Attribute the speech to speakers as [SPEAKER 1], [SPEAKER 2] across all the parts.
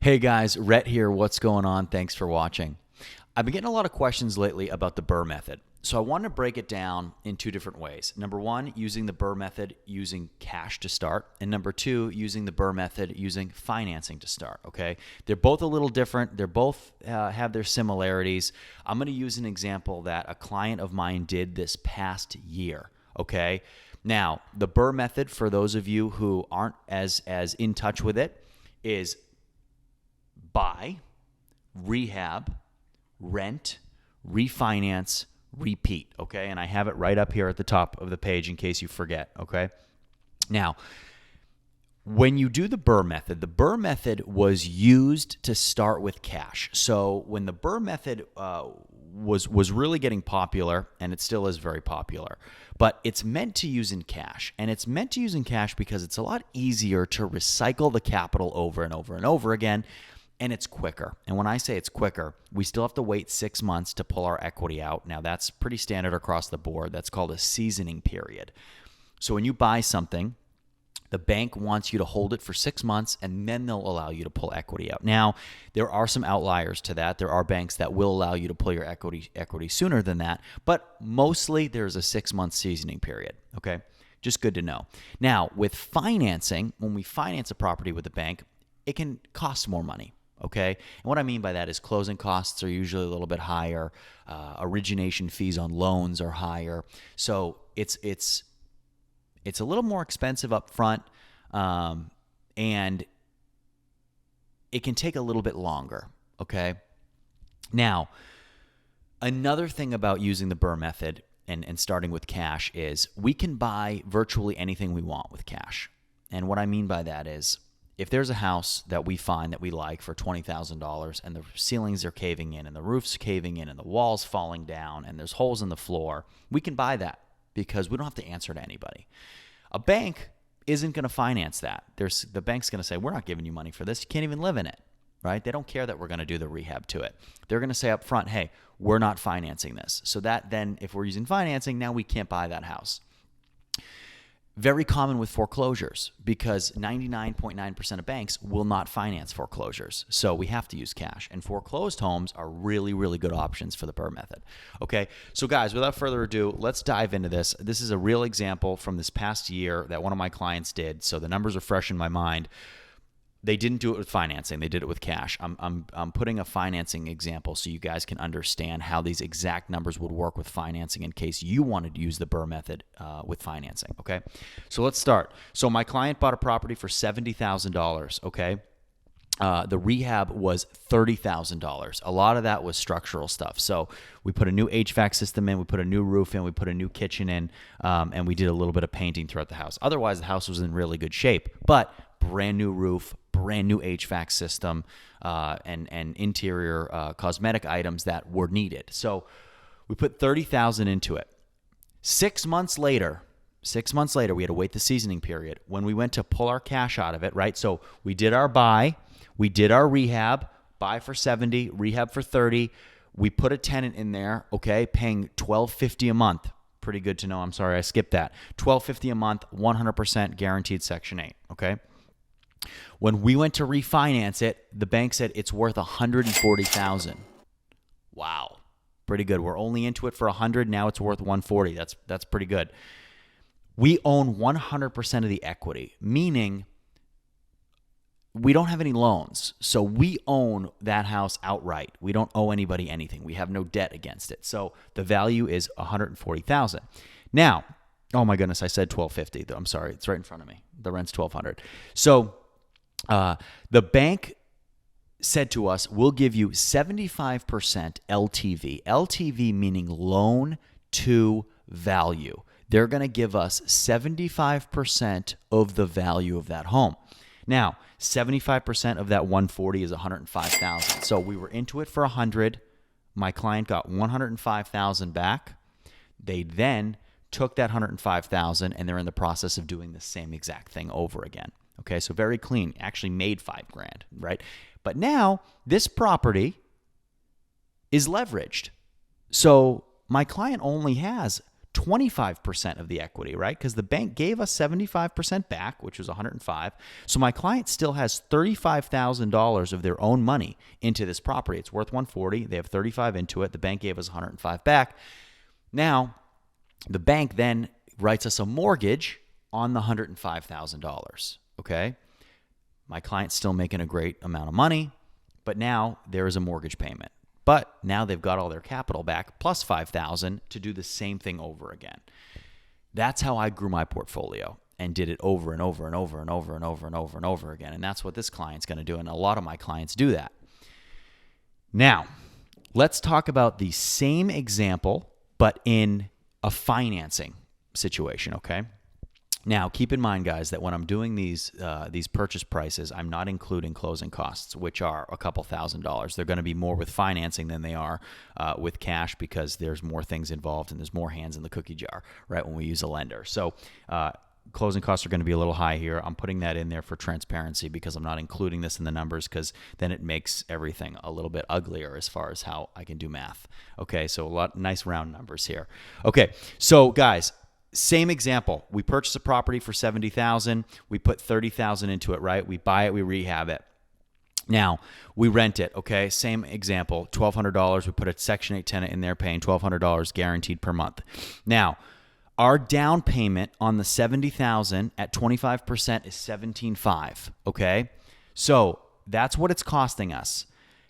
[SPEAKER 1] Hey guys, Rhett here. What's going on? Thanks for watching. I've been getting a lot of questions lately about the B.R.R.R.R method. So I wanted to break it down in two different ways. Number one, using the B.R.R.R.R method using cash to start. And number two, using the B.R.R.R.R method using financing to start, okay? They're both a little different. They're both have their similarities. I'm going to use an example that a client of mine did this past year, okay? Now, the B.R.R.R.R method, for those of you who aren't as in touch with it, is buy, rehab, rent, refinance, repeat, okay? And I have it right up here at the top of the page in case you forget, okay? Now, when you do the B.R.R.R.R method, the B.R.R.R.R method was used to start with cash. So when the B.R.R.R.R method was really getting popular, and it still is very popular, but it's meant to use in cash. And it's meant to use in cash because it's a lot easier to recycle the capital over and over and over again, and it's quicker. And when I say it's quicker, we still have to wait 6 months to pull our equity out. Now, that's pretty standard across the board. That's called a seasoning period. So when you buy something, the bank wants you to hold it for 6 months, and then they'll allow you to pull equity out. Now, there are some outliers to that. There are banks that will allow you to pull your equity sooner than that, but mostly there's a 6-month seasoning period, okay? Just good to know. Now, with financing, when we finance a property with a bank, it can cost more money. Okay, and what I mean by that is closing costs are usually a little bit higher. Origination fees on loans are higher, so it's a little more expensive up front, and it can take a little bit longer. Okay, now another thing about using the B.R.R.R.R method and starting with cash is we can buy virtually anything we want with cash, and what I mean by that is, if there's a house that we find that we like for $20,000 and the ceilings are caving in and the roof's caving in and the wall's falling down and there's holes in the floor, we can buy that because we don't have to answer to anybody. A bank isn't going to finance that. The bank's going to say, we're not giving you money for this. You can't even live in it, right? They don't care that we're going to do the rehab to it. They're going to say up front, hey, we're not financing this. So that then, if we're using financing, now we can't buy that house. Very common with foreclosures because 99.9% of banks will not finance foreclosures. So we have to use cash. And foreclosed homes are really, really good options for the B.R.R.R.R method. Okay, so guys, without further ado, let's dive into this. This is a real example from this past year that one of my clients did. So the numbers are fresh in my mind. They didn't do it with financing. They did it with cash. I'm putting a financing example so you guys can understand how these exact numbers would work with financing in case you wanted to use the B.R.R.R.R method with financing, okay? So let's start. So my client bought a property for $70,000, okay? The rehab was $30,000. A lot of that was structural stuff. So we put a new HVAC system in, we put a new roof in, we put a new kitchen in, and we did a little bit of painting throughout the house. Otherwise, the house was in really good shape, but brand new roof, brand new HVAC system, and interior cosmetic items that were needed. So we put $30,000 into it. 6 months later, we had to wait the seasoning period. When we went to pull our cash out of it, right? So we did our buy, we did our rehab, buy for 70, rehab for 30. We put a tenant in there, okay, paying $1,250 a month. Pretty good to know. I'm sorry, I skipped that. $1,250 a month, 100% guaranteed Section 8, okay? When we went to refinance it, the bank said it's worth $140,000. Wow, pretty good. We're only into it for $100. Now it's worth $140. That's pretty good. We own 100% of the equity, meaning we don't have any loans. So we own that house outright. We don't owe anybody anything. We have no debt against it. So the value is $140,000. Now, oh my goodness, I said $1,250. I'm sorry, it's right in front of me. The rent's $1,200. So the bank said to us, we'll give you 75% LTV. LTV meaning loan to value. They're going to give us 75% of the value of that home. Now, 75% of that 140 is 105,000. So we were into it for 100. My client got 105,000 back. They then took that 105,000 and they're in the process of doing the same exact thing over again. Okay, so very clean. Actually made $5,000, right? But now this property is leveraged. So my client only has 25% of the equity, right? Because the bank gave us 75% back, which was 105. So my client still has $35,000 of their own money into this property. It's worth 140. They have 35 into it. The bank gave us 105 back. Now, the bank then writes us a mortgage on the $105,000, okay? My client's still making a great amount of money, but now there is a mortgage payment. But now they've got all their capital back plus $5,000 to do the same thing over again. That's how I grew my portfolio and did it over and over and over and over and over and over and over again. And that's what this client's going to do. And a lot of my clients do that. Now, let's talk about the same example, but in a financing situation, okay? Now, keep in mind, guys, that when I'm doing these purchase prices, I'm not including closing costs, which are a couple $1,000s. They're going to be more with financing than they are with cash because there's more things involved and there's more hands in the cookie jar, right, when we use a lender. So closing costs are going to be a little high here. I'm putting that in there for transparency because I'm not including this in the numbers because then it makes everything a little bit uglier as far as how I can do math. Okay, so a lot nice round numbers here. Okay, so guys, same example. We purchase a property for $70,000. We put $30,000 into it, right? We buy it, we rehab it. Now, we rent it, okay? Same example, $1,200. We put a Section 8 tenant in there paying $1,200 guaranteed per month. Now, our down payment on the $70,000 at 25% is $17,500, okay? So that's what it's costing us.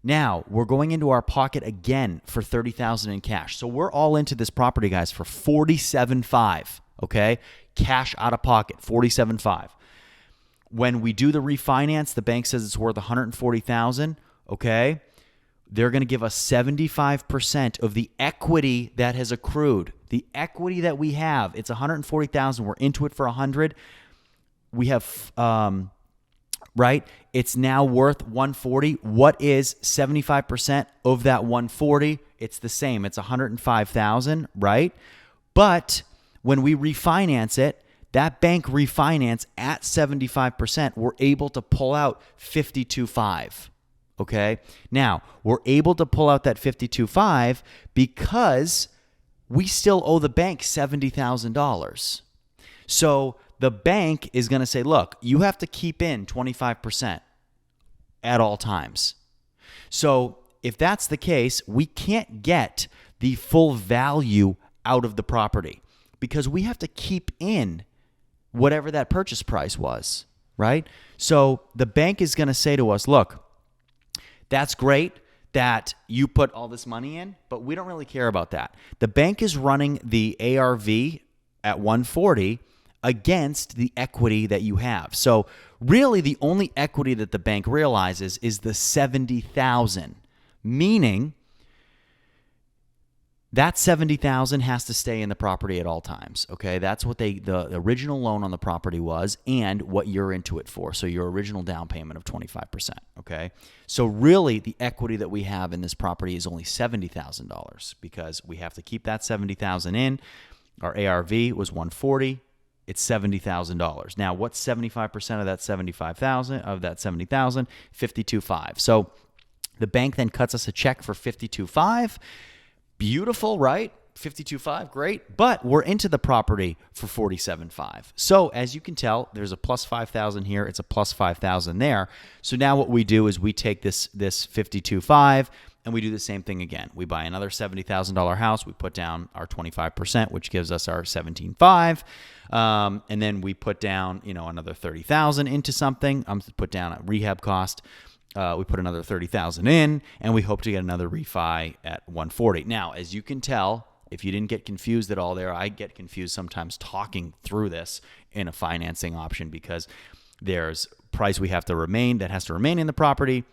[SPEAKER 1] Now, we're going into our pocket again for $30,000 in cash. So we're all into this property, guys, for $47,500, okay? Cash out of pocket, $47,500. When we do the refinance, the bank says it's worth $140,000, okay? They're going to give us 75% of the equity that has accrued. The equity that we have, it's $140,000. We're into it for $100,000. We have right? It's now worth $140,000. What is 75% of that $140,000? It's the same. It's $105,000, right? But when we refinance it, that bank refinance at 75%, we're able to pull out $52,500. Okay? Now, we're able to pull out that $52,500 because we still owe the bank $70,000. So the bank is going to say, look, you have to keep in 25% at all times. So if that's the case, we can't get the full value out of the property because we have to keep in whatever that purchase price was, right? So the bank is going to say to us, look, that's great that you put all this money in, but we don't really care about that. The bank is running the ARV at 140 against the equity that you have. So really the only equity that the bank realizes is the $70,000, meaning that $70,000 has to stay in the property at all times, okay? That's what the original loan on the property was and what you're into it for. So your original down payment of 25%, okay? So really the equity that we have in this property is only $70,000 because we have to keep that $70,000 in. Our ARV was 140. It's $70,000. Now, what's 75% of that $75,000 of that $70,000? $52,500. So the bank then cuts us a check for $52,500. Beautiful, right? $52,500, great. But we're into the property for $47,500. So as you can tell, there's a plus $5,000 here. It's a plus $5,000 there. So now what we do is we take this $52,500 and we do the same thing again. We buy another $70,000 house. We put down our 25%, which gives us our $17,500. And then we put down, another $30,000 into something. Put down a rehab cost. We put another $30,000 in, and we hope to get another refi at 140. Now, as you can tell, if you didn't get confused at all there, I get confused sometimes talking through this in a financing option because there's price that has to remain in the property.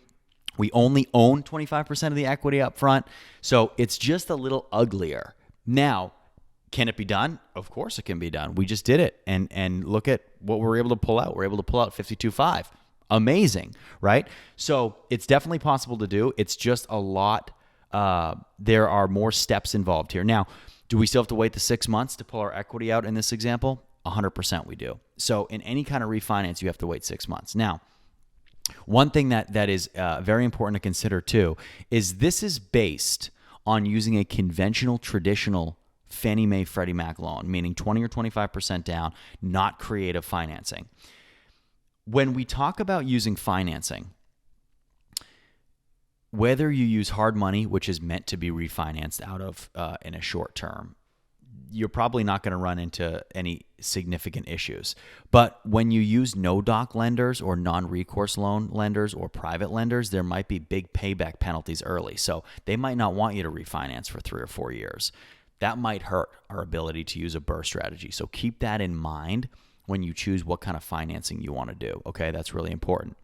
[SPEAKER 1] We only own 25% of the equity up front, so it's just a little uglier. Now, can it be done? Of course it can be done. We just did it, and look at what we're able to pull out. We're able to pull out $52,500. Amazing, right? So it's definitely possible to do. It's just a lot. There are more steps involved here. Now, do we still have to wait the 6 months to pull our equity out in this example? 100% we do. So in any kind of refinance, you have to wait 6 months. Now, one thing that is very important to consider too is this is based on using a conventional, traditional Fannie Mae, Freddie Mac loan, meaning 20 or 25% down, not creative financing. When we talk about using financing, whether you use hard money, which is meant to be refinanced out of in a short term, you're probably not going to run into any significant issues. But when you use no-doc lenders or non-recourse loan lenders or private lenders, there might be big payback penalties early. So they might not want you to refinance for 3 or 4 years. That might hurt our ability to use a BRRRR strategy. So keep that in mind when you choose what kind of financing you want to do. Okay, that's really important.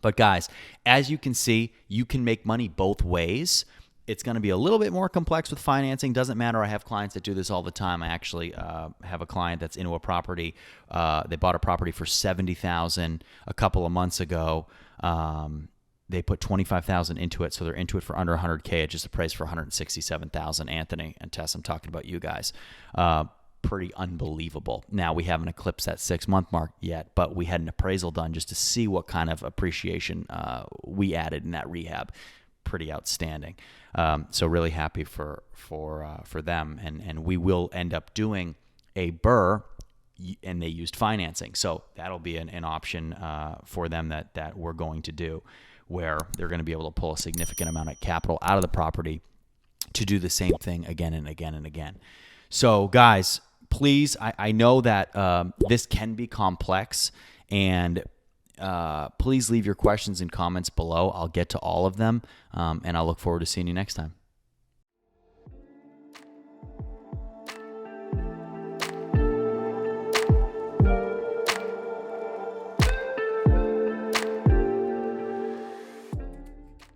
[SPEAKER 1] But guys, as you can see, you can make money both ways. It's going to be a little bit more complex with financing. Doesn't matter. I have clients that do this all the time. I actually have a client that's into a property. They bought a property for $70,000 a couple of months ago. They put $25,000 into it, so they're into it for under $100K. It just appraised for $167,000. Anthony and Tess, I'm talking about you guys. Pretty unbelievable. Now, we haven't eclipsed that 6-month mark yet, but we had an appraisal done just to see what kind of appreciation we added in that rehab. Pretty outstanding. So really happy for them, and we will end up doing a BRRRR, and they used financing, so that'll be an option for them that we're going to do, where they're going to be able to pull a significant amount of capital out of the property to do the same thing again and again and again. So guys, please, I know that this can be complex, and please leave your questions and comments below. I'll get to all of them, and I'll look forward to seeing you next time.